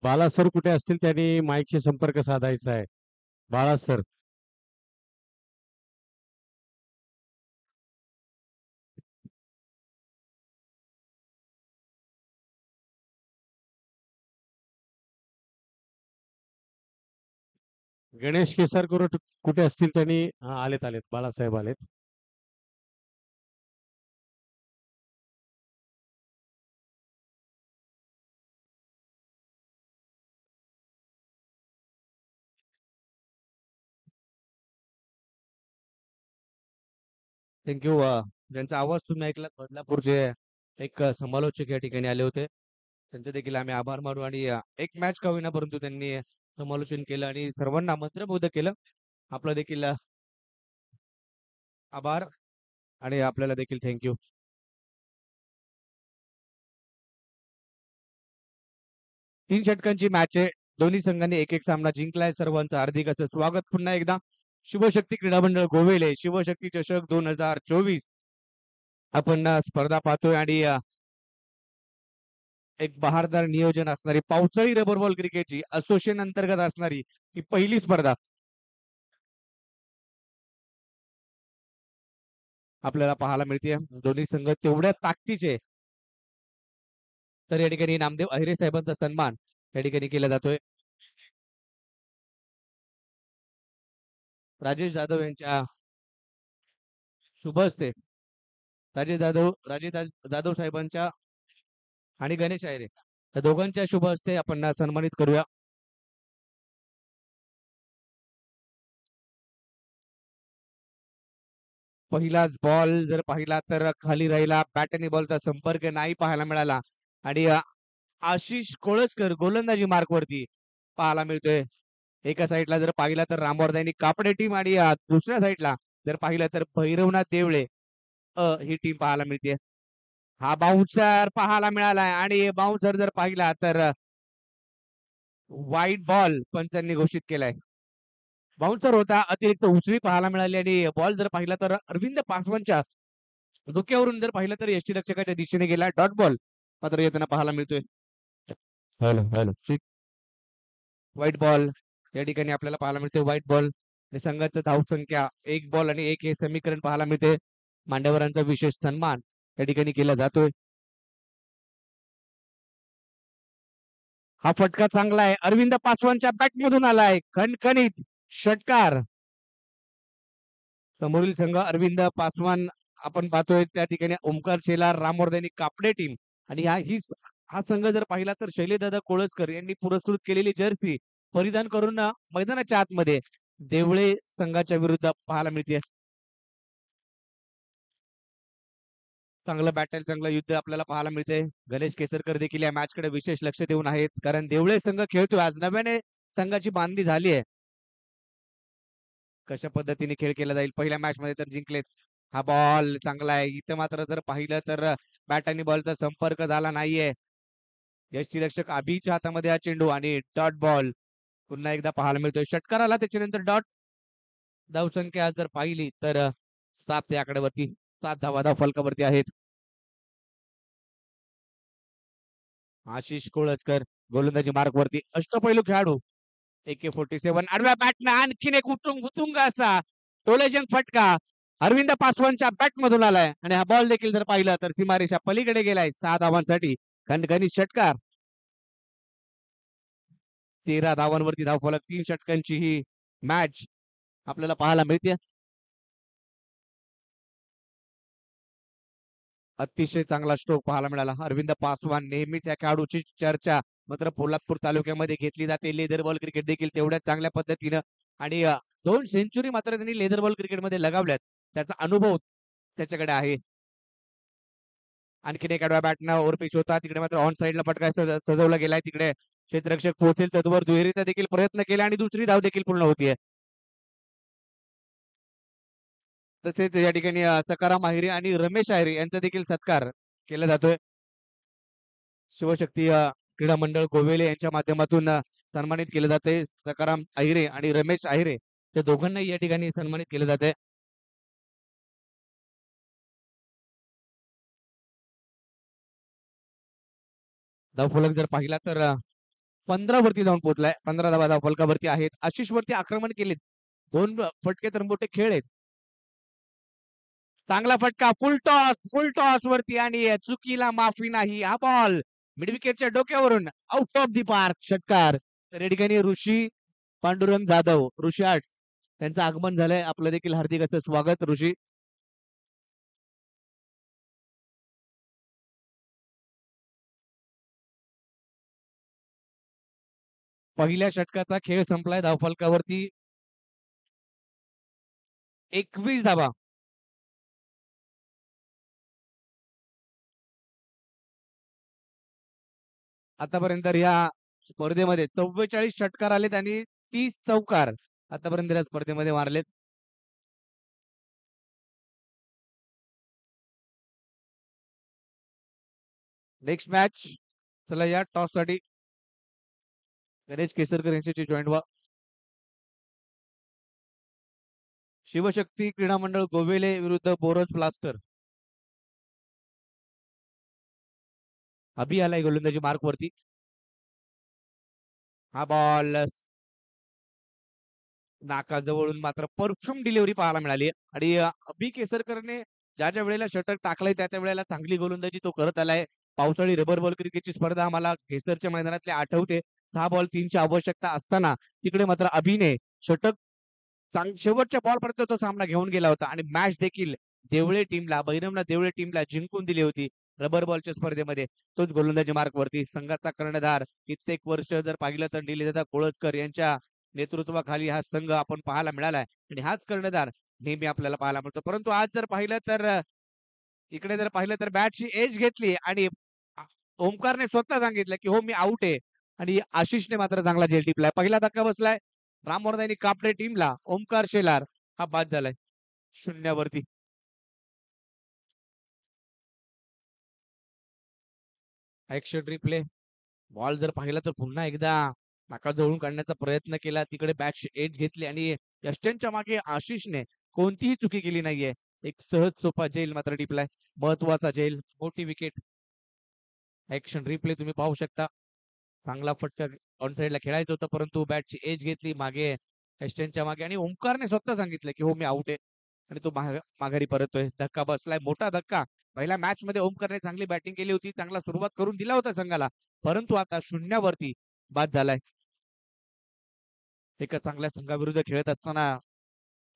बाला sir कुठे असतील त्यांनी माईकशी संपर्क साधायचा आहे. बाळा सर. गणेश केसरकर कुठे असतील त्यांनी आलेत आलेत बाळासाहेब आलेत. थँक्यू. ज्यांचा आवाज तुम्ही ऐकला बदलापूरचे एक समालोचक या ठिकाणी आले होते. त्यांचे देखील आम्ही आभार मानू आणि एक मॅच का होईना परंतु त्यांनी समालोचन केलं आणि सर्वांना मंत्रमुग्ध केलं. आपला देखील आभार आणि आपल्याला देखील थँक्यू. तीन षटकांची मॅच आहे. दोन्ही संघांनी एक एक सामना जिंकलाय. सर्वांचं हार्दिक असं स्वागत पुन्हा एकदा शिवशक्ती क्रीडा मंडळ गोवेले शिवशक्ती चषक 2024 आपण स्पर्धा पाहतोय आणि एक बहारदार नियोजन असणारी पावसाळी रबर बॉल क्रिकेटची असोसिएशन अंतर्गत असणारी ही पहिली स्पर्धा आपल्याला पाहायला मिळते. दोन्ही संघ तेवढ्या ताकदीचे. तर या ठिकाणी नामदेव अहिरे साहेबांचा सन्मान या ठिकाणी केला जातोय. राजेश जाधव यांच्या शुभ हस्ते राजे जाधव साहेबांच्या आणि गणेश अहिरे या दोघांच्या शुभ हस्ते आपण सन्मानित करूया. पहिलाच बॉल जर पाहिला तर खाली राहिला. बॅट आणि बॉलचा संपर्क नाही पाहायला मिळाला आणि आशिष कोळसकर गोलंदाजी मार्क वरती पाहायला मिळतोय. एका साईडला जर पाहिला तर रामवर्धनी कापडे टीम आणि दुसऱ्या साईडला जर पाहिलं तर भैरवनाथ देवळे ही टीम पाहायला मिळते. हा बाउन्सर पाहायला मिळालाय आणि बाउन्सर जर पाहिला तर व्हाईट बॉल पंचांनी घोषित केलाय. बाउन्सर होता, अतिरिक्त उचली पाहायला मिळाली आणि बॉल जर पाहिला तर अरविंद पासवानच्या डोक्यावरून जर पाहिलं तर यष्टीरक्षकाच्या दिशेने गेला. डॉट बॉल मात्र येताना पाहायला मिळतोय. Hello hello. व्हाईट बॉल या ठिकाणी आपल्याला पाहायला मिळते. व्हाईट बॉल संघाचं धावसंख्या 1 बॉल आणि 1 हे समीकरण पाहायला मिळते. मांडवरांचा विशेष सन्मान या ठिकाणी केला जातोय. हा फटका चांगला आहे. अरविंद पासवानच्या बॅट मधून आलाय खणखणीत षटकार. समोरील संघ अरविंद पासवान आपण पाहतोय त्या ठिकाणी ओमकार शेलार रामवर्धनी कापडे टीम आणि हा संघ जर पाहिला तर शैलेशदादा कोळसकर यांनी पुरस्कृत केलेली जर्सी परिधान करून मैदानाच्या आतमध्ये देवळे संघाच्या विरुद्ध पाहायला मिळते. चांगलं बॅटल चांगलं युद्ध आपल्याला पाहायला मिळते. गणेश केसरकर देखील या मॅच कडे विशेष लक्ष देऊन आहेत कारण देवळे संघ खेळतोय. आज नव्याने संघाची बांधणी झाली आहे. कशा पद्धतीने खेळ केला जाईल. पहिल्या मॅच मध्ये तर जिंकलेत. हा बॉल चांगला आहे. इथं मात्र जर पाहिलं तर बॅट आणि बॉलचा संपर्क झाला नाहीये. यष्टीरक्षक अभिच्या हातामध्ये हा चेंडू आणि डॉट बॉल पुन्हा एकदा पाहायला मिळतोय. षटकार आला त्याच्यानंतर डॉट. धावसंख्या जर पाहिली तर 7 या आकड्यावरती 7 धावा धाव फलकावरती आहेत. आशिष कोळसकर गोलंदाजी मार्क वरती अष्टपैलू खेळाडू AK-47 आडव्या बॅटनं आणखीन एक उतुंग असा टोलेजंग फटका अरविंद पासवानच्या बॅट मधून आलाय आणि हा बॉल देखील जर पाहिलं तर सीमारेषा पलीकडे गेलाय. 6 धावांसाठी खणखणीत षटकार. 13 धावांवरती धावफलक. 3 षटकांची ही मॅच आपल्याला पाहायला मिळते. अतिशय चांगला स्ट्रोक पाहायला मिळाला. अरविंद पासवान नेहमीच या खेळाडूची चर्चा मात्र पोलादपूर तालुक्यामध्ये घेतली जाते. लेदर बॉल क्रिकेट देखील तेवढ्याच चांगल्या पद्धतीनं आणि 2 सेंचुरी मात्र त्यांनी लेदर बॉल क्रिकेटमध्ये लगावल्यात. त्याचा अनुभव त्याच्याकडे आहे. आणखीन एक आडव्या बॅटनं ओव्हरपिच होता. तिकडे मात्र ऑन साईडला फटका सजवला गेलाय. तिकडे क्षेत्ररक्षक पोहोचेल तत्वर दुहेरीचा देखील प्रयत्न केला आणि दुसरी धाव देखील पूर्ण होतीये. तसेच या ठिकाणी सकाराम आहिरे आणि रमेश आहिरे यांचा देखील सत्कार केला जातोय. शिवशक्ती क्रीडा मंडळ गोवेले यांच्या माध्यमातून सन्मानित केले जाते. सकाराम आहिरे आणि रमेश आहिरे त्या दोघांनाही या ठिकाणी सन्मानित केले जाते. धावफलक जर पाहिला तर 15 वरती जाऊन पोहोचलाय. 15 धावा धावफलकावरती आहेत. आशिष वरती आक्रमण केलेत. 2 फटके तर मोठे खेळ आहेत. चांगला फटका फुल टॉस वरती आणि चुकीला माफी नाही. हा बॉल मिड विकेटच्या डोक्यावरून आउट ऑफ दी पार्क षटकार. तर या ठिकाणी ऋषी पांडुरंग जाधव ऋषी आर्ट त्यांचं आगमन झालंय. आपलं देखील हार्दिक असं स्वागत ऋषी. पहिल्या षटकाचा खेळ संपलाय. धावफलकावरती 21 धावा. आतापर्यंत या स्पर्धेमध्ये 44 षटकार आलेत आणि 30 चौकार आतापर्यंत या स्पर्धेमध्ये मारलेत. नेक्स्ट मॅच चला या टॉस साठी गणेश केसरकर यांच्याशी जॉईंट व्हा. शिवशक्ती क्रीडा मंडळ गोवेले विरुद्ध बोरज ब्लास्टर. अभि आलाय गोलंदाजी मार्क वरती. हा बॉल नाकाजवळून मात्र परफ्यूम डिलिव्हरी पाहायला मिळाली आणि अभि केसरकरने ज्या ज्या वेळेला षटक टाकलंय त्या त्या वेळेला चांगली गोलंदाजी तो करत आलाय. पावसाळी रबर बॉल क्रिकेटची स्पर्धा आम्हाला केसरच्या मैदानातले आठवते. 6 बॉल 3ची आवश्यकता असताना तिकडे मात्र अभिने षटक शेवटच्या बॉल पर्यंत तो सामना घेऊन गेला होता आणि मॅच देखील देवळे टीमला बहिरमला देवळे टीमला जिंकून दिली होती रबर बॉलच्या स्पर्धेमध्ये. तोच गोलंदाजी मार्क वरती संघाचा कर्णधार कित्येक वर्ष जर पाहिलं तर निलेदादा कोळसकर यांच्या नेतृत्वाखाली हा संघ आपण पाहायला मिळालाय आणि हाच कर्णधार नेहमी आपल्याला पाहायला मिळतो. परंतु आज जर पाहिलं तर इकडे जर पाहिलं तर बॅटची एज घेतली आणि ओमकारने स्वतः सांगितलं की हो मी आउट आहे आणि आशिषने मात्र चांगला झेल टिपलाय. पहिला धक्का बसलाय रामवर्धनी कापडे टीमला. ओमकार शेलार हा बाद झालाय 0 वरती. Action replay. बॉल जर पाहिला तर पुन्हा एकदा नाका जवळून काढण्याचा प्रयत्न केला. तिकडे बॅट एज घेतली आणि यष्ट्यांच्या मागे आशिषने कोणतीही चुकी केली नाहीये. एक सहज सोपा जेल मात्र टिपलाय. महत्वाचा जेल मोठी विकेट. ऍक्शन रिप्ले तुम्ही पाहू शकता. चांगला फटका ऑन साइडला खेळायचं होतं परंतु बॅटची एज घेतली मागे यष्ट्यांच्या मागे आणि ओमकारने स्वतः सांगितलं की हो मी आउट आहे आणि तो माघारी परततोय. धक्का बसलाय मोठा धक्का. पहिल्या मॅच मध्ये ओमकारने चांगली बॅटिंग केली होती. चांगला सुरुवात करून दिला होता संघाला परंतु आता 0 वरती बाद झालाय. एका चांगल्या संघाविरुद्ध खेळत असताना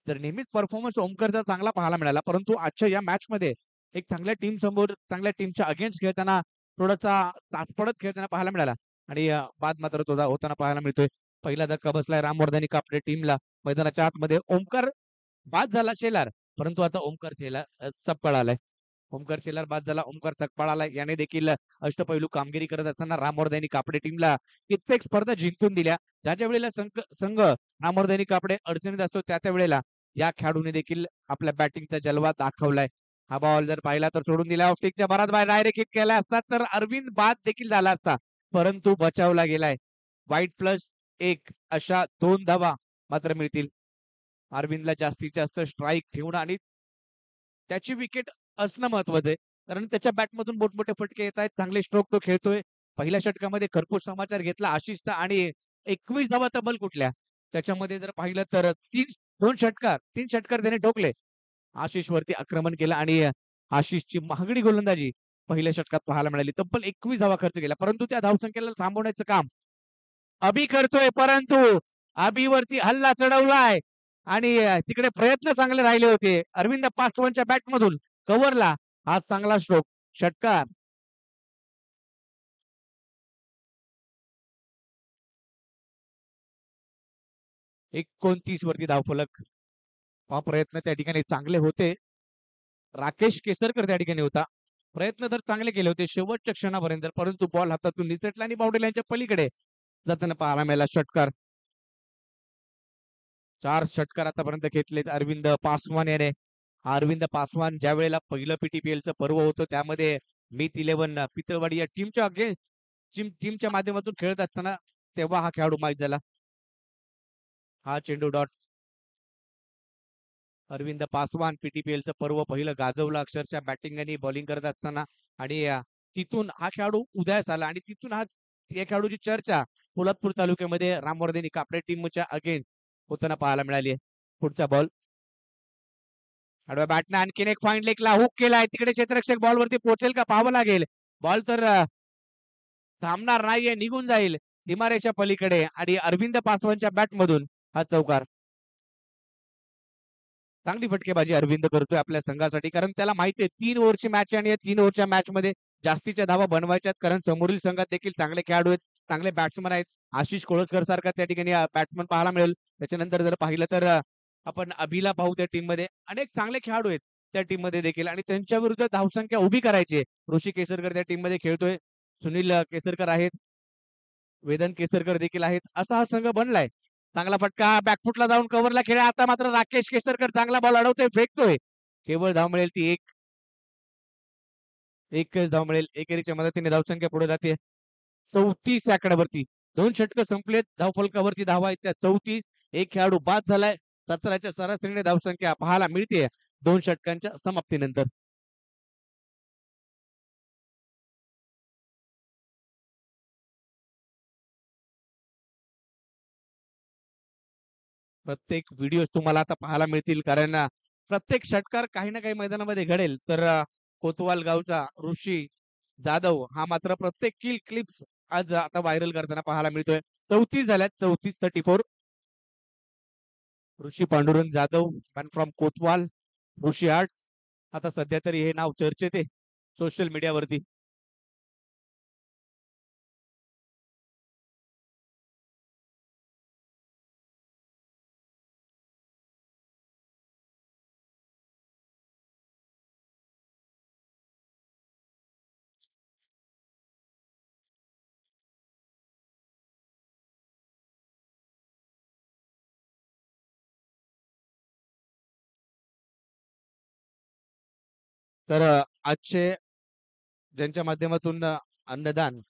तर नेहमीच परफॉर्मन्स ओमकारचा चांगला पाहायला मिळाला परंतु आजच्या या मॅच मध्ये एक चांगल्या टीम समोर चांगल्या टीमच्या अगेन्स्ट खेळताना थोडासा तात्पडत खेळताना पाहायला मिळाला आणि बाद मात्र तो होताना पाहायला मिळतोय. पहिला धक्का बसलाय रामवर्धनी कापडे टीमला. मैदानाच्या आतमध्ये ओमकार बाद झाला शेलार परंतु आता ओमकार शेलार चपळ आलाय. ओमकार शेलार बाद झाला. ओमकार चकपाळ आलाय. याने देखील अष्टपैलू कामगिरी करत असताना रामवर्धनी कापडे टीमला कित्येक स्पर्धा जिंकून दिल्या. ज्या वेळेला संघ रामवर्धनी कापडे अडचणीत असतो त्या त्या वेळेला या खेळाडूने देखील आपल्या बॅटिंगचा जलवा दाखवलाय. हा बॉल जर पाहिला तर सोडून दिला. ऑफस्टिकच्या भरात बाहेर डायरेक्ट हिट केला असता तर अरविंद बाद देखील झाला असता परंतु बचावला गेलाय. वाईट +1 अशा 2 धावा मात्र मिळतील. अरविंदला जास्तीत जास्त स्ट्राईक ठेवणं आणि त्याची विकेट असणं महत्वाचं आहे कारण त्याच्या बॅटमधून मोठमोठे फटके येत आहेत. चांगले स्ट्रोक तो खेळतोय. पहिल्या षटकामध्ये खरपूस समाचार घेतला आशिषचा आणि 21 धावा तब्बल कुठल्या त्याच्यामध्ये जर पाहिलं तर 3 षटकार त्याने ठोकले. आशिष वरती आक्रमण केलं आणि आशिषची महागडी गोलंदाजी पहिल्या षटकात पाहायला मिळाली. तब्बल 21 धावा खर्च केला परंतु त्या धावसंख्येला थांबवण्याचं काम अभि करतोय परंतु अभिवरती हल्ला चढवलाय आणि तिकडे प्रयत्न चांगले राहिले होते. अरविंद पासवानच्या बॅट मधून कव्हरला हा चांगला स्ट्रोक षटकार. एकोणतीस वरती धावफलक. हा प्रयत्न त्या ठिकाणी चांगले होते. राकेश केसरकर त्या ठिकाणी होता. प्रयत्न तर चांगले केले होते शेवटच्या क्षणापर्यंत परंतु बॉल हातातून निसटला आणि बाउंड्री लाईनच्या पलीकडे जाताना पाहायला मिळाला षटकार. 4 षटकार आतापर्यंत घेतलेत अरविंद पासवान याने. अरविंद पासवान ज्या वेळेला पहिलं पीटीपीएलचं पर्व होतं त्यामध्ये मीत 11 पितळवाडी या टीमच्या माध्यमातून खेळत असताना तेव्हा हा खेळाडू माहीत झाला. हा चेंडू डॉट. अरविंद पासवान पीटीपीएलचं पर्व पहिलं गाजवलं अक्षरशः बॅटिंग आणि बॉलिंग करत असताना आणि तिथून हा खेळाडू उदयास आला आणि तिथून हा या खेळाडूची चर्चा पोलादपूर तालुक्यामध्ये रामवर्धनी कापडे टीमच्या अगेन्स्ट होताना पाहायला मिळाली आहे. पुढचा बॉल आडव्या बॅटने आणखीन एक फाईन लेगला हुक केलाय. तिकडे क्षेत्ररक्षक बॉल वरती पोहोचेल का पाहावं लागेल. बॉल तर थांबणार नाहीये, निघून जाईल सीमारेषा पलीकडे आणि अरविंद पासवानच्या बॅट मधून हा चौकार. चांगली फटकेबाजी अरविंद करतोय आपल्या संघासाठी, कारण त्याला माहिती आहे 3 ओव्हरची मॅच आहे आणि या 3 ओव्हरच्या मॅच मध्ये जास्तीच्या धावा बनवायच्यात, कारण समोरील संघात देखील चांगले खेळाडू आहेत, चांगले बॅट्समन आहेत. आशिष कोळसकर सारखा त्या ठिकाणी बॅट्समन पाहायला मिळेल. त्याच्यानंतर जर पाहिलं तर आपण अभिला पाहू त्या टीम मध्ये. अनेक चांगले खेळाडू आहेत त्या टीम मध्ये देखील आणि त्यांच्या विरुद्ध धावसंख्या उभी करायची आहे. ऋषी केसरकर त्या टीम मध्ये खेळतोय, सुनील केसरकर आहेत, वेदन केसरकर देखील आहेत. असा हा संघ बनलाय. चांगला फटका बॅकफुटला जाऊन कव्हरला खेळा. आता मात्र राकेश केसरकर चांगला बॉल अडवतोय, फेकतोय. केवळ धाव मिळेल ती एकच धाव मिळेल. एकेरीच्या मदतीने धावसंख्या पुढे जाते 34 आकड्यावरती. 2 षटकं संपलेत. धावफलकावरती धावा आहेत त्या 34. एक खेळाडू बाद झालाय. 17च्या सरासरीने धावसंख्या पाहायला मिळते 2 षटकांच्या समाप्तीनंतर. प्रत्येक व्हिडिओ तुम्हाला आता पाहायला मिळतील, कारण प्रत्येक षटकार काही ना काही मैदानामध्ये घडेल. तर कोतवाल गावचा ऋषी जाधव हा मात्र प्रत्येक क्लिप्स आज आता व्हायरल करताना पाहायला मिळतोय. 34 झाल्यात, 34-34. Rishi Pandurang Jadhav man from Kotwal, Rishi arts. आता सध्या तरी हे नाव चर्चेत आहे सोशल मीडियावरती. तर आजचे ज्यांच्या माध्यमातून अन्नदान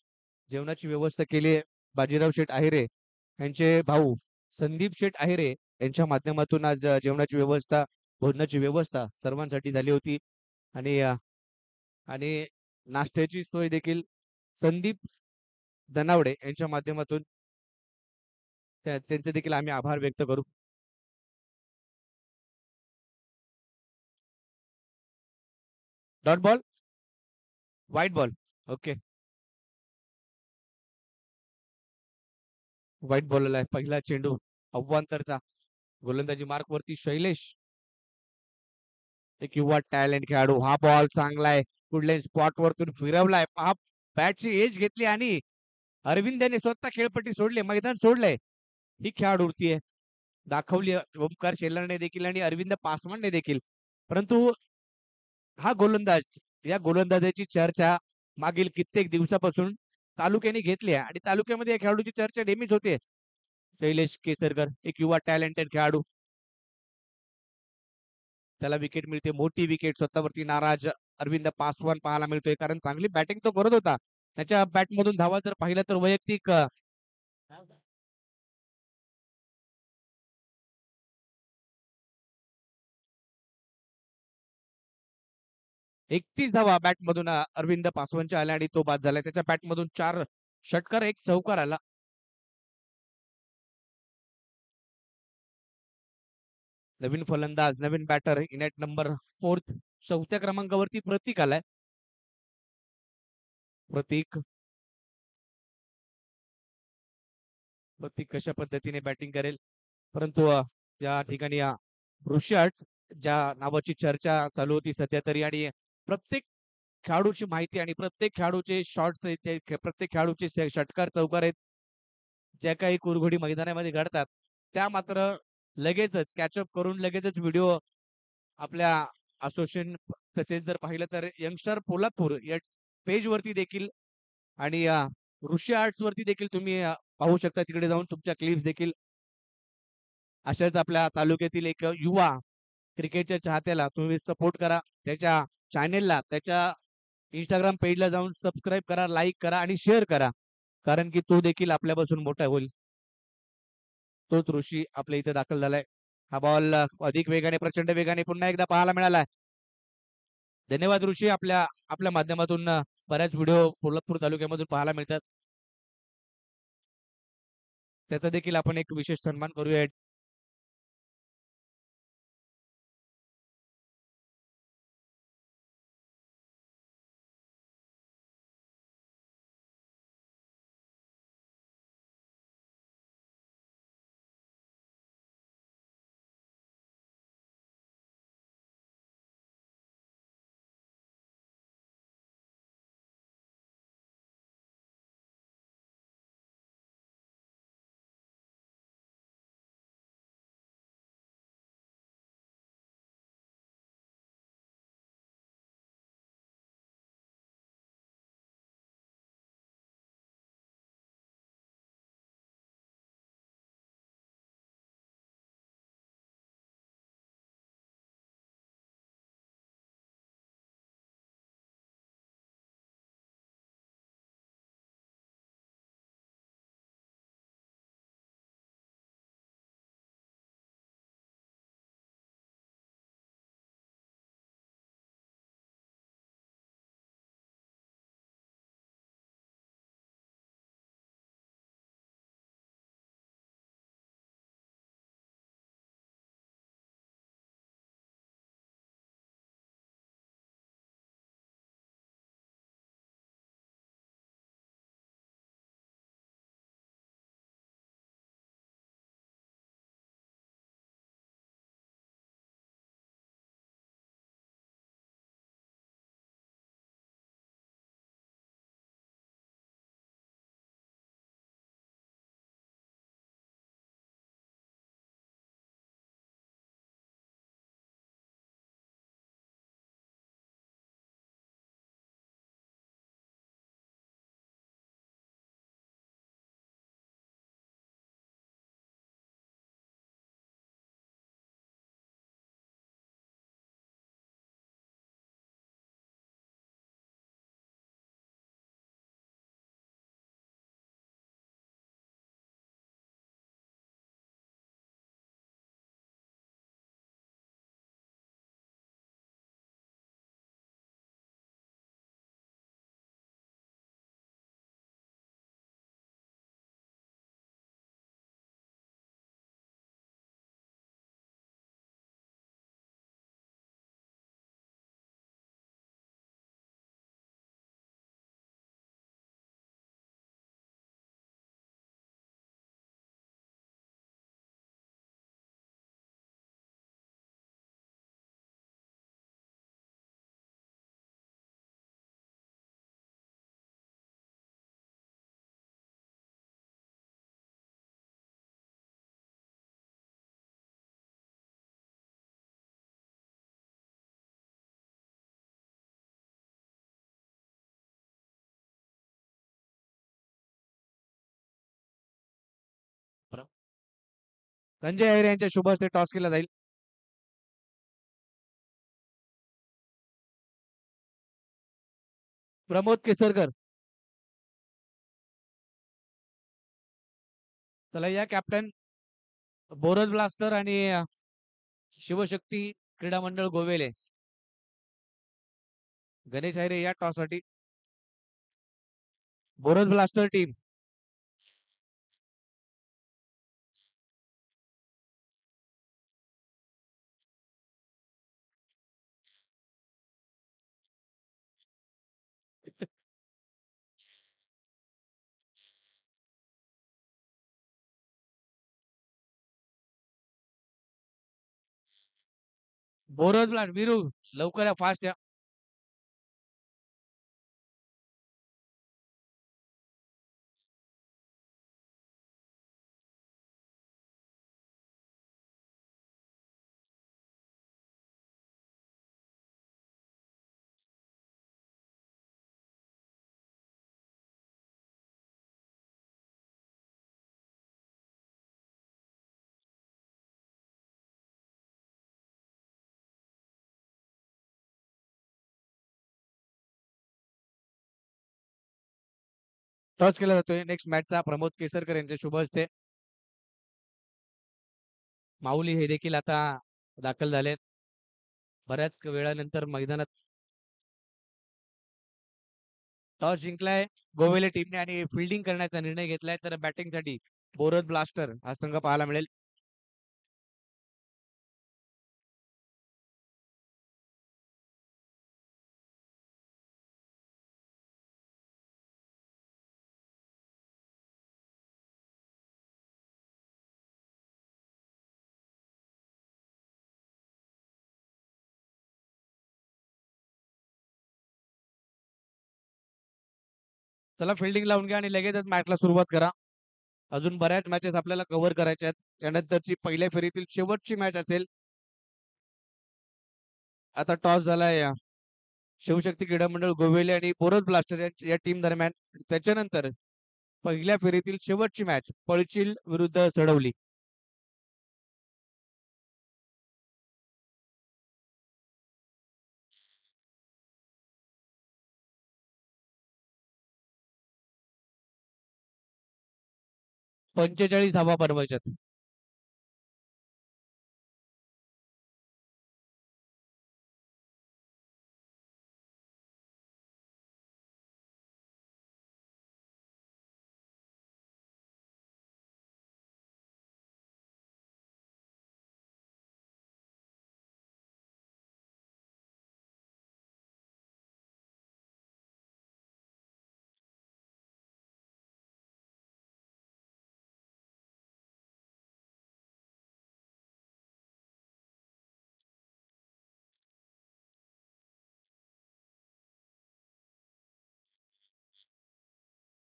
जेवणाची व्यवस्था केली आहे, बाजीराव शेठ आहेरे यांचे भाऊ संदीप शेठ आहेरे यांच्या माध्यमातून आज जेवणाची व्यवस्था, भोजनाची व्यवस्था सर्वांसाठी झाली होती. आणि आणि नाश्त्याची सोय देखील संदीप दनावडे यांच्या माध्यमातून त्यांचे देखील आम्ही आभार व्यक्त करू. Dot ball, white ball. Okay, white ball आहे. पहिला चेंडू अव्वांतरचा. गोलंदाजी मार्क वरती शैलेश, एक युवा टॅलेंट खेळाडू. हा बॉल चांगलाय, कुठल्या स्पॉट वरतून फिरवलाय. हा बॅटची एज घेतली आणि अरविंद यांनी स्वतः खेळपट्टी सोडले, मैदान सोडलंय. ही खेळाडूवृत्ती आहे दाखवली ओमकार शेलारने देखील आणि अरविंद पासवानने देखील. परंतु हा गोलंदाज, या गोलंदाजाची चर्चा मागील कित्येक दिवसापासून तालुक्याने घेतली आहे आणि तालुक्यामध्ये या खेळाडूची चर्चा नेहमीच होते. शैलेश केसरकर, एक युवा टॅलेंटेड खेळाडू. त्याला विकेट मिळते, मोठी विकेट. स्वतःवरती नाराज अरविंद पासवान पाहायला मिळतोय, कारण चांगली बॅटिंग तो करत होता. त्याच्या बॅट मधून धावा जर पाहिलं तर वैयक्तिक 31 धावा बॅट मधून अरविंद पासवानच्या आल्या आणि तो बाद झाला. त्याच्या बॅट मधून 4 षटकार, 1 चौकार आला. नवीन फलंदाज, नवीन बॅटर इन ॲट नंबर 4, 4थ्या क्रमांकावरती प्रतीक आलाय. प्रतीक कशा पद्धतीने बॅटिंग करेल, परंतु या ठिकाणी ऋषी आर्ट्स ज्या नावाची चर्चा चालू होती सध्या तरी, आणि प्रत्येक खेळाडूची माहिती आणि प्रत्येक खेळाडूचे शॉट्स आहेत, प्रत्येक खेळाडूचे षटकार चौकार आहेत, ज्या काही कुरघोडी मैदानामध्ये घडतात त्या मात्र लगेचच कॅचअप करून लगेचच व्हिडिओ आपल्या असोसिएशन, तसेच जर पाहिलं तर यंगस्टर पोलादपूर या पेज वरती देखील आणि ऋषी आर्ट्स वरती देखील तुम्ही पाहू शकता. तिकडे जाऊन तुमच्या क्लिप्स देखील. अशाच आपल्या तालुक्यातील एक युवा क्रिकेटच्या चाहत्याला तुम्ही सपोर्ट करा. त्याच्या चॅनेलला, त्याच्या इंस्टाग्राम पेजला जाऊन सबस्क्राईब करा, लाईक करा आणि शेअर करा, कारण की तो देखील आपल्यापासून मोठा होईल. तोच ऋषी आपल्या इथे दाखल झालाय. हा बॉल अधिक वेगाने, प्रचंड वेगाने पुन्हा एकदा पाहायला मिळालाय. धन्यवाद ऋषी, आपल्या आपल्या माध्यमातून बऱ्याच व्हिडिओ पोलादपूर तालुक्यामधून पाहायला मिळतात. त्याचा देखील आपण एक विशेष सन्मान करूया. संजय अहिरे यांच्या शुभ हस्ते टॉस केला जाईल. प्रमोद केसरकर. चला या कॅप्टन बोरज ब्लास्टर आणि शिवशक्ती क्रीडा मंडळ गोवेले. गणेश अहिरे या टॉस साठी. Boraj blaster team. Boraj blast Veeru लवकर या, फास्ट या. टॉस केला जातोय नेक्स्ट मॅचचा प्रमोद केसरकर यांच्या शुभ हस्ते. माऊली हे देखील आता दाखल झालेत. बऱ्याच वेळानंतर मैदानात. टॉस जिंकलाय गोवेले टीमने आणि फिल्डिंग करण्याचा निर्णय घेतलाय. तर बॅटिंगसाठी बोरत ब्लास्टर हा संघ पाहायला मिळेल. चला फिल्डिंग लावून घ्या आणि लगेचच मॅचला सुरुवात करा. अजून बऱ्याच मॅचेस आपल्याला कव्हर करायच्या आहेत. त्यानंतरची पहिल्या फेरीतील शेवटची मॅच असेल. आता टॉस झालाय शिवशक्ती क्रीडा मंडळ गोवेले आणि बोरत ब्लास्टर या टीम दरम्यान. त्याच्यानंतर पहिल्या फेरीतील शेवटची मॅच पळचिल विरुद्ध चढवली. पंचेचाळीस धावा बनवायच्यात.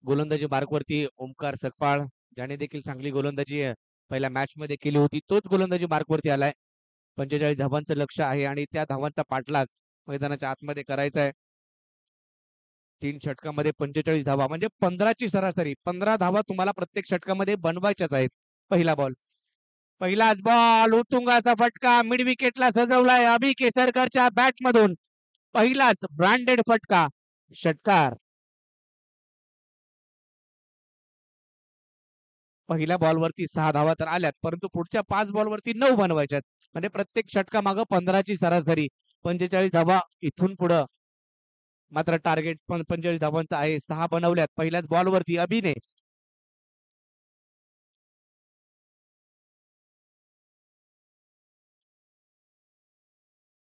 गोलंदाजी मार्कवरती ओमकार सकपाळ, ज्याने देखील चांगली गोलंदाजी पहिल्या मॅच मध्ये केली होती, तोच गोलंदाजी मार्कवरती आलाय. 45 धावांचं लक्ष आहे आणि त्या धावांचा पाठलाग मैदानाच्या आतमध्ये करायचा आहे. 3 षटकामध्ये 45 धावा म्हणजे 15ची सरासरी. 15 धावा तुम्हाला प्रत्येक षटकामध्ये बनवायच्याच आहेत. पहिला बॉल, पहिलाच बॉल, उतुंगाचा फटका मिड विकेटला सजवलाय अभि केसरकरच्या बॅट मधून. पहिलाच ब्रँडेड फटका, षटकार. पहिल्या बॉलवरती 6 धावा तर आल्यात, परंतु पुढच्या 5 बॉलवरती 9 बनवायच्यात. म्हणजे प्रत्येक षटका मागं 15ची सरासरी. 45 धावा इथून पुढं मात्र टार्गेट पण 45 धावांचं आहे. 6 बनवल्यात पहिल्याच बॉलवरती अभिने.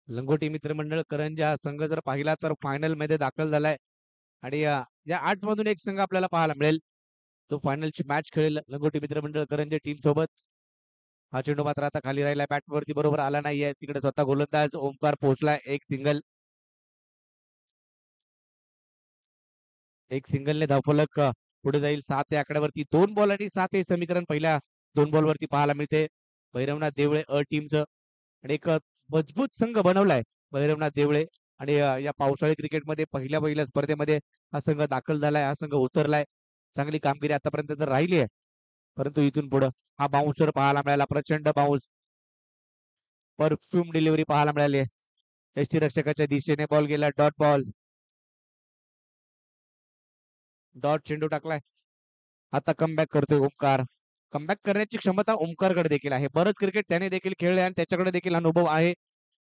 लंगोटी मित्रमंडळ करंजा संघ जर पाहिला तर फायनल मध्ये दाखल झालाय आणि या 8 मधून एक संघ आपल्याला पाहायला मिळेल तो फायनलची मॅच खेळेल लंगोटी मित्रमंडळ करंजा टीम सोबत. हा चेंडू मात्र आता खाली राहिला, बॅट वरती बरोबर आला नाहीये. तिकडे स्वतः गोलंदाज ओमकार पोहोचलाय. एक सिंगल, एक सिंगलने धावफलक पुढे जाईल. 7 या आकड्यावरती 2 बॉल आणि 7 हे समीकरण पहिल्या 2 बॉलवरती पाहायला मिळते. भैरवनाथ देवळे टीमचं आणि एक मजबूत संघ बनवलाय भैरवनाथ देवळे. आणि या पावसाळी क्रिकेटमध्ये पहिल्या स्पर्धेमध्ये हा संघ दाखल झालाय, हा संघ उतरलाय. चांगली कामगिरी आतापर्यंत तर राहिली आहे, परंतु इथून पुढे हा बाउन्सर पाहायला मिळाला. प्रचंड बाउन्स, परफ्यूम डिलिव्हरी पाहायला मिळाली. यष्टी रक्षकाच्या दिशेने बॉल गेला, डॉट बॉल, डॉट चेंडू टाकलाय. आता कमबॅक करतोय ओमकार. कमबॅक करण्याची क्षमता ओमकारकडे देखील आहे. बरंच क्रिकेट त्याने देखील खेळले आणि त्याच्याकडे देखील अनुभव आहे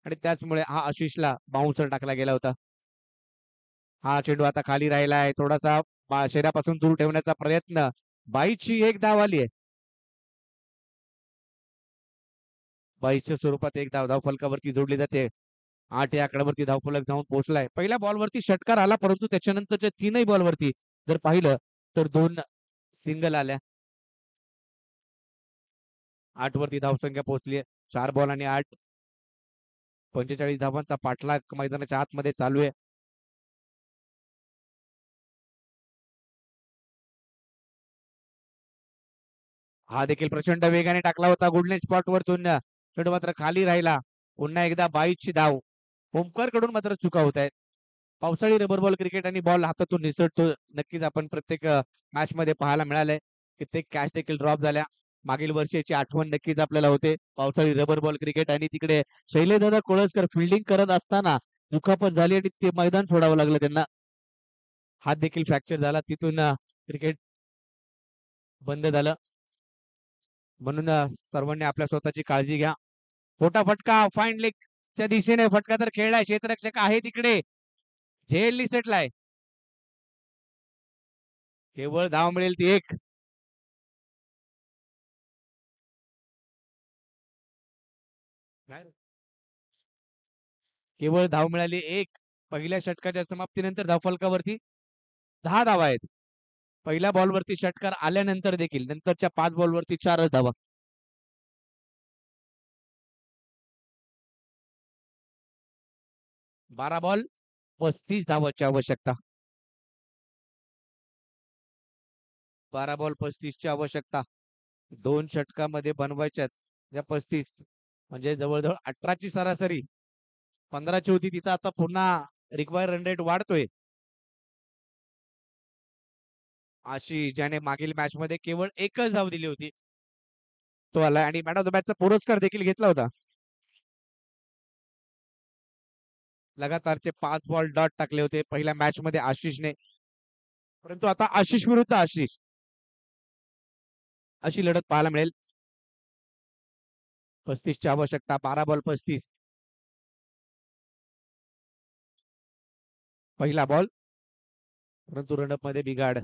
आणि त्याचमुळे हा आशिषला बाउन्सर टाकला गेला होता. हा चेंडू आता खाली राहिलाय, थोडासा शरीरापासून दूर ठेवण्याचा प्रयत्न. बाईची एक धाव आली आहे. बाईच्या स्वरूपात एक धाव फलकावरती जोडली जाते. 8 या आकड्यावरती धावफलक जाऊन पोहोचलाय. पहिल्या बॉलवरती षटकार आला, परंतु त्याच्यानंतरच्या 3ही बॉलवरती जर पाहिलं तर 2 सिंगल आल्या. 8 वरती धावसंख्या पोहोचली. 4 बॉल आणि 8, 45 धावांचा पाठलाग मैदानाच्या आतमध्ये चालू आहे. हा देखील प्रचंड वेगाने टाकला होता गुडने स्पॉट वरतून. चेंडू मात्र खाली राहिला. पुन्हा एकदा बाईची धाव. ओमकार कडून मात्र चुका होत आहेत. पावसाळी रबर बॉल क्रिकेट आणि बॉल हातातून निसटतो. नक्कीच आपण प्रत्येक मॅच मध्ये पाहायला मिळालंय. कित्येक कॅच देखील ड्रॉप झाल्या. मागील वर्षीची आठवण नक्कीच आपल्याला होते. पावसाळी रबर बॉल क्रिकेट आणि तिकडे शैलेशदादा कोळसकर फिल्डिंग करत असताना दुखापत झाली आणि ते मैदान सोडावं लागलं त्यांना. हात देखील फ्रॅक्चर झाला. तिथून क्रिकेट बंद झालं. म्हणून सर्वांनी आपल्या स्वतःची काळजी घ्या. मोठा फटका फाईन लेग च्या दिशेने फटका तर खेळलाय. क्षेत्ररक्षक आहे तिकडे, झेल निसटलाय. केवळ धाव मिळेल ती एक. केवळ धाव मिळाली एक. पहिल्या षटकाच्या समाप्तीनंतर धावफलकावरती 10 धावा आहेत. पहिल्या बॉलवरती षटकार आल्यानंतर देखील नंतरच्या 5 बॉलवरती 4च धावा. 12 बॉल 35 धावांची आवश्यकता. 12 बॉल 35 ची आवश्यकता. 2 षटकामध्ये बनवायच्यात या 35 म्हणजे जवळजवळ 18 ची सरासरी. 15 ची होती तिथं आता पुन्हा रिक्वायर रन रेट वाढतोय. अशी ज्याने मागील मॅच मध्ये केवळ एकच धाव दिली होती तो आला आणि मॅन ऑफ द मॅचचा पुरस्कार देखील घेतला होता. लगातारचे 5 बॉल डॉट टाकले होते पहिल्या मॅच मध्ये आशिषने. परंतु आता आशिष विरुद्ध आशिष अशी लढत पाहायला मिळेल. 35 ची आवश्यकता. 12 बॉल 35. पहिला बॉल परंतु रनअप मध्ये बिघाड.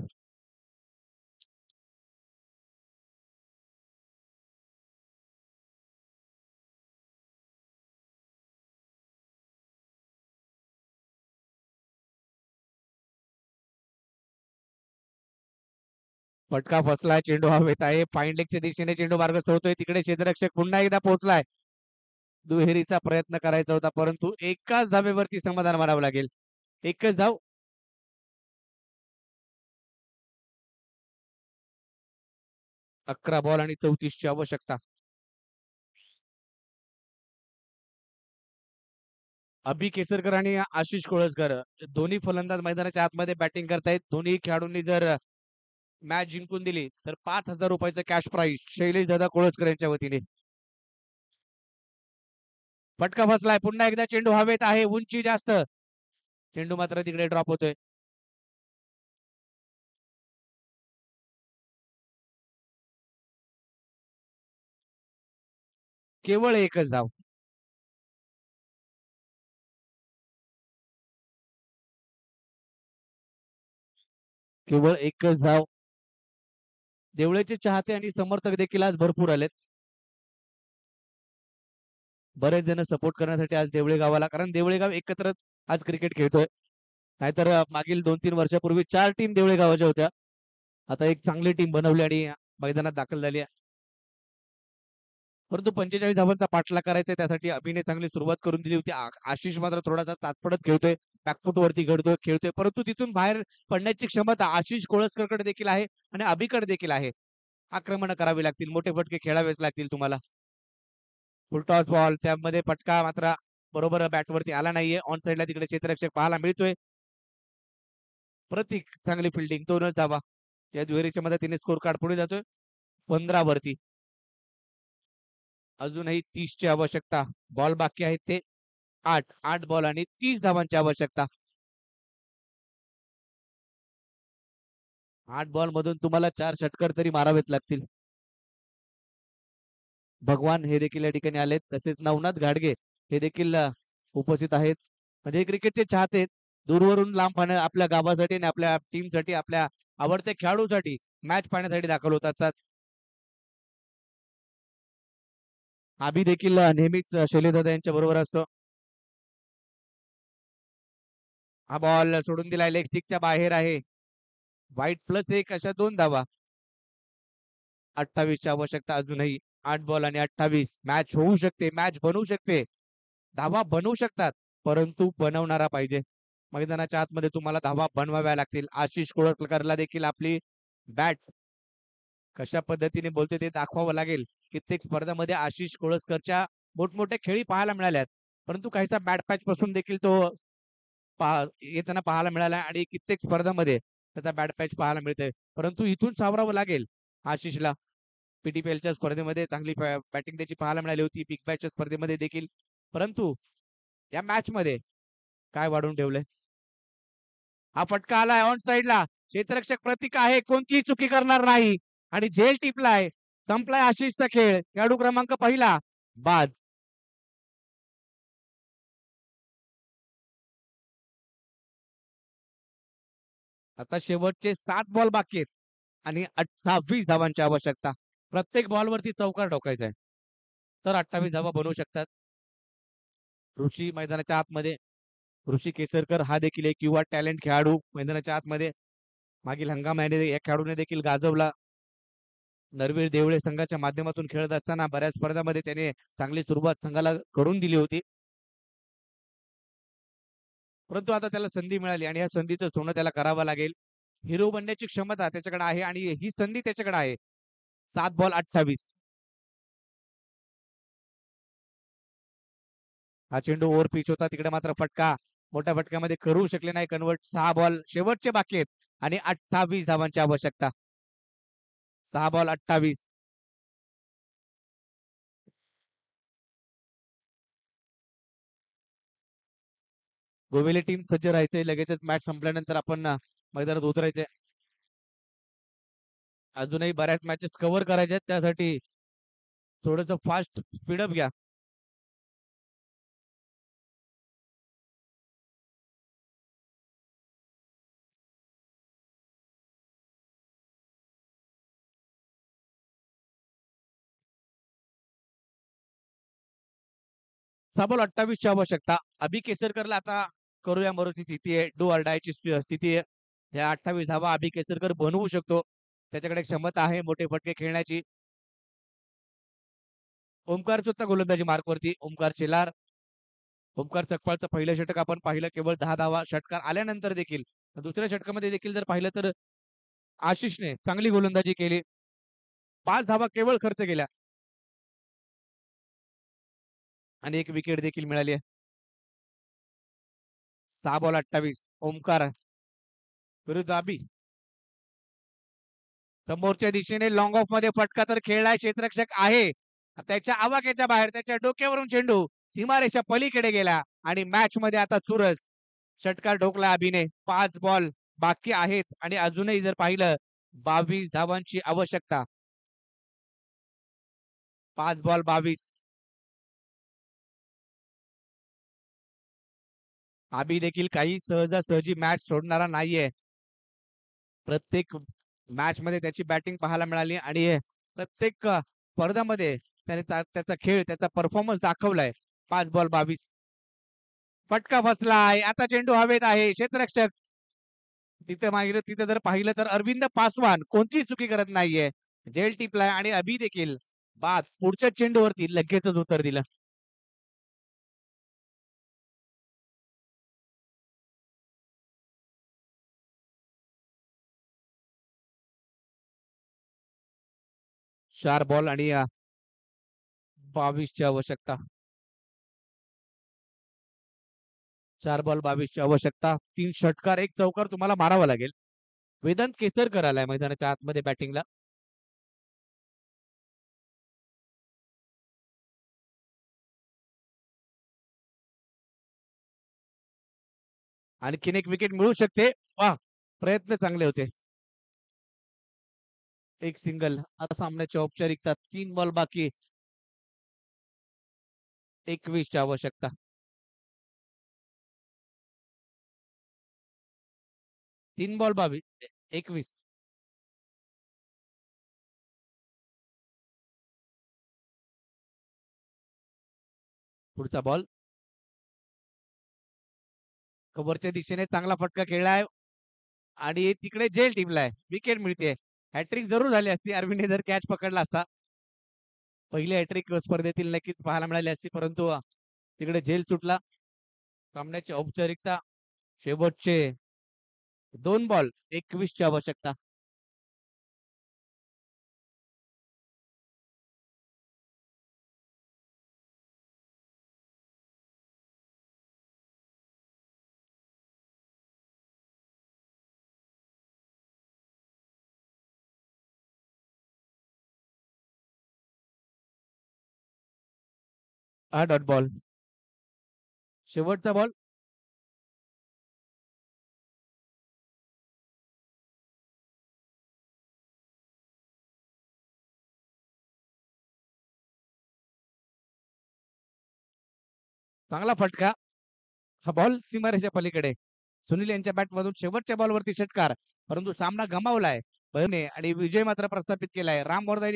फटका फसलाय. चेंडू हवेत आहे. फाईन लेगच्या दिशेने चेंडू मार्गस्थ होतोय. तिकडे क्षेत्ररक्षक पुन्हा एकदा पोहोचलाय. दुहेरीचा प्रयत्न करायचा होता परंतु एकाच धावेवरती समाधान मानावं लागेल. एकच धाव. 11 बॉल आणि 34 ची आवश्यकता. अभि केसरकर आणि आशिष कोळसकर दोन्ही फलंदाज मैदानाच्या आतमध्ये बॅटिंग करतायत. दोन्ही खेळाडूंनी जर मॅच जिंकून दिली तर 5,000 रुपयाचं कॅश प्राइज शैलेश दादा कोळसकर यांच्या वतीने. फटका फसलाय. पुन्हा एकदा चेंडू हवेत आहे. उंची जास्त. चेंडू मात्र तिकडे ड्रॉप होतोय. केवळ एकच धाव. केवळ एकच धाव. देवळेचे चाहते आणि समर्थक देखील आज भरपूर आलेत. बरेच जण सपोर्ट करण्यासाठी आज देवळे गावाला, कारण देवळे गाव एकत्र आज क्रिकेट खेळतोय. नाहीतर मागील 2-3 वर्षापूर्वी 4 टीम देवळे गावाच्या होत्या. आता एक चांगली टीम बनवली आणि मैदानात दाखल झाली आहे. परंतु 45 धावांचा पाठलाग करायचा त्यासाठी अभिने चांगली सुरुवात करून दिली होती. आशिष मात्र थोडासा तात्पडत खेळतोय. बॅकफूट वरती खेळतोय परंतु तिथून बाहेर पडण्याची क्षमता आशिष कोळसकरकडे देखील आहे आणि अभिकडे देखील आहे. आक्रमण करावी लागतील. मोठे फटके खेळावेच लागतील तुम्हाला. Full toss ball. त्यामध्ये फटका मात्र बरोबर बॅटवरती आला नाहीये. ऑन साईडला तिकडे क्षेत्ररक्षक पाहायला मिळतोय. प्रतीक चांगली फिल्डिंग. 2च धावा. या दुहेरीच्या मदतीने स्कोर कार्ड पुढे जातोय 15 वरती. अजूनही 30 ची आवश्यकता. बॉल बाकी आहेत ते 8 बॉल आणि 30 धावांची आवश्यकता. 8 बॉल मधून तुम्हाला 4 षटकार तरी मारावेत लागतील. भगवान हे देखील या ठिकाणी आलेत. तसेच नवनाथ घाडगे हे देखील उपस्थित आहेत. म्हणजे क्रिकेटचे चाहते दूरवरून लांब आपल्या गावासाठी आणि आपल्या टीमसाठी आपल्या आवडत्या खेळाडूसाठी मॅच पाहण्यासाठी दाखल होत असतात. अभि देखील नेहमीच शैलेशदादा यांच्या बरोबर असतो. हा बॉल सोडून दिलाय. लेग स्टिकच्या बाहेर आहे. वाईट +1 अशा 2 धावा. 28 ची आवश्यकता अजूनही. 8 बॉल आणि 28. मॅच होऊ शकते. मॅच बनवू शकते. धावा बनवू शकतात परंतु बनवणारा पाहिजे. मैदानाच्या आतमध्ये तुम्हाला धावा बनवाव्या लागतील. आशिष कोळसकरला देखील आपली बॅट कशा पद्धतीने बोलते ते दाखवावं लागेल. कित्येक स्पर्धामध्ये आशिष कोळसकरच्या मोठमोठ्या खेळी पाहायला मिळाल्यात परंतु काहीसा बॅट पॅच पासून देखील तो येताना पाहायला मिळाला आणि कित्येक स्पर्धामध्ये त्याचा बॅट पॅच पाहायला मिळते. परंतु इथून सावरावं लागेल आशिषला. पीटीपीएलच्या स्पर्धेमध्ये चांगली बॅटिंग त्याची पाहायला मिळाली होती. बिग बॅचच्या स्पर्धेमध्ये देखील. परंतु या मॅच मध्ये काय वाढून ठेवलंय. हा फटका आलाय ऑन साईडला. क्षेत्ररक्षक प्रतीक आहे. कोणतीही चुकी करणार नाही आणि झेल टिपलाय. संपलाय आशिषचा खेळ. खेळाडू क्रमांक पहिला बाद. आता शेवटचे 7 बॉल बाकी आहेत आणि 28 धावांची आवश्यकता. प्रत्येक बॉलवरती चौकार ठोकायचा आहे तर 28 धावा बनवू शकतात. ऋषी मैदानाच्या आतमध्ये. ऋषी केसरकर हा देखील एक युवा टॅलेंट खेळाडू मैदानाच्या आतमध्ये. मागील हंगामामध्ये या खेळाडूने देखील गाजवला. नरवीर देवळे संघाच्या माध्यमातून खेळत असताना बऱ्याच स्पर्धामध्ये त्याने चांगली सुरुवात संघाला करून दिली होती. परंतु आता त्याला संधी मिळाली आणि या संधीचं सोनं त्याला करावं लागेल. हिरो बनण्याची क्षमता त्याच्याकडे आहे आणि ही संधी त्याच्याकडे आहे. 7 बॉल 28. हा चेंडू ओव्हर पिच होता, तिकडे मात्र फटका. मोठ्या फटक्यामध्ये करू शकले नाही कन्वर्ट. 6 बॉल शेवटचे बाकी आहेत आणि 28 धावांची आवश्यकता. 6 बॉल 28. गोवेली टीम सज्ज राहायचंय. लगेचच मॅच संपल्यानंतर आपण मैदानात उतरायचंय. अजूनही बऱ्याच मॅचेस कव्हर करायच्या आहेत, त्यासाठी थोडंसं फास्ट स्पीडअप घ्या. सबल 28 ची आवश्यकता. अभि केसरकरला आता करूया मरोची स्थिती आहे. डू ऑर डायची स्थिती आहे. या 28 धावा अभि केसरकर बनवू शकतो. त्याच्याकडे क्षमता आहे मोठे फटके खेळण्याची. ओमकार सुद्धा गोलंदाजी मार्कवरती. ओमकार शेलार. ओमकार चकपाळचं पहिलं षटक आपण पाहिलं, केवळ 10 धावा. षटकार आल्यानंतर देखील दुसऱ्या षटकामध्ये देखील जर पाहिलं तर आशिषने चांगली गोलंदाजी केली. 5 धावा केवळ खर्च केल्या आणि एक विकेट देखील मिळाली आहे. 6 बॉल 28. ओमकार विरुद्ध अभि. समोरच्या दिशेने लॉंग ऑफ मध्ये फटका तर खेळलाय. क्षेत्ररक्षक आहे त्याच्या आवाक्याच्या बाहेर. त्याच्या डोक्यावरून चेंडू सीमारेषा पलीकडे गेला आणि मॅच मध्ये आता चुरस. षटकार ठोकला अभिने. 5 बॉल बाकी आहेत आणि अजूनही जर पाहिलं 22 धावांची आवश्यकता. 5 बॉल 22. अभि देखील काही सहजासहजी मॅच सोडणारा नाहीये. प्रत्येक मॅच मध्ये त्याची बॅटिंग पाहायला मिळाली आणि प्रत्येक स्पर्धामध्ये त्याने त्याचा खेळ, त्याचा परफॉर्मन्स दाखवलाय. 5 बॉल 22. फटका फसलाय. आता चेंडू हवेत आहे. क्षेत्ररक्षक तिथे मागे, तिथे जर पाहिलं तर अरविंद पासवान कोणतीही चुकी करत नाहीये. झेल टिपलाय आणि अभि देखील बाद. पुढच्या चेंडूवरती लगेचच उत्तर दिलं. चार बॉल आणि 22 ची आवश्यकता. 4 बॉल 22 ची आवश्यकता. 3 षटकार 1 चौकार तुम्हाला मारावा लागेल. वेदांत केसरकर आलाय मैदानाच्या आतमध्ये बॅटिंगला. आणखीन एक विकेट मिळू शकते. वा, प्रयत्न चांगले होते. एक सिंगल. आता सामन्याची औपचारिकता. 3 बॉल बाकी. 21 ची आवश्यकता. 3 बॉल 22. 21. पुढचा बॉल. कव्हरच्या दिशेने चांगला फटका खेळलाय आणि तिकडे झेल टिपलाय. विकेट मिळते. हॅट्रिक जरूर झाली असती अरविंदने जर कॅच पकडला असता. पहिली हॅट्रिक स्पर्धेतील नक्कीच पाहायला मिळाली असती, परंतु तिकडे झेल सुटला. सामन्याची औपचारिकता. शेवटचे 2 बॉल 21 ची आवश्यकता. हा डॉट बॉल. शेवटचा बॉल. चांगला फटका. हा बॉल सीमारेषा पलीकडे. सुनील यांच्या बॅट मधून शेवटच्या बॉलवरती षटकार, परंतु सामना गमावलाय आणि विजय मात्र प्रस्थापित केलाय. राम मोरदाई